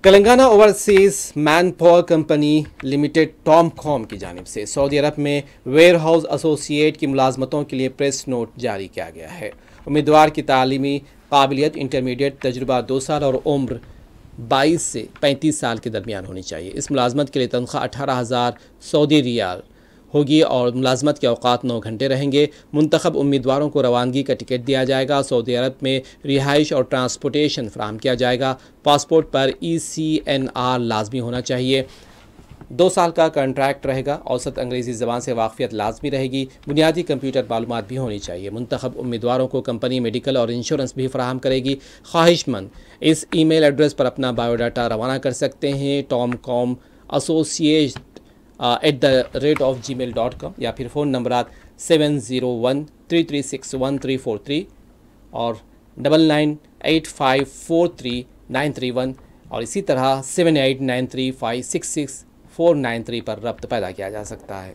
Telangana overseas man power company limited Tom کام کی جانب سے سعودی عرب میں ویئر ہاؤس ایسوسیٹ کی ملازمتوں کے لیے پریس نوٹ جاری کیا گیا ہے۔ امیدوار کی تعلیمی قابلیت انٹرمیڈیٹ، تجربہ 2 سال اور عمر 22 سے 35 سال کے درمیان ہونی چاہیے۔ اس ملازمت کے لیے تنخواہ 18,000 سعودی ریال ہوگی اور ملازمت کے اوقات 9 گھنٹے رہیں گے۔ منتخب امیدواروں کو روانگی کا ٹکٹ دیا جائے گا۔ سعودی عرب میں رہائش اور ٹرانسپورٹیشن فراہم کیا جائے گا۔ پاسپورٹ پر ECNR لازمی ہونا چاہیے۔ 2 سال کا کنٹریکٹ رہے گا۔ اوسط انگریزی زبان سے واقفیت لازمی رہے گی۔ بنیادی کمپیوٹر معلومات بھی ہونی چاہیے۔ منتخب امیدواروں کو کمپنی میڈیکل اور انشورنس بھی فراہم کرے گی۔ خواہش مند اس ای میل ایڈریس پر اپنا بایو ڈاٹا روانہ کر سکتے ہیں: tomcomassociate@gmail.com یا پھر فون نمبرات 7013361343 اور 9985433931 اور اسی طرح 7893566493 پر رابطہ پیدا کیا جا سکتا ہے۔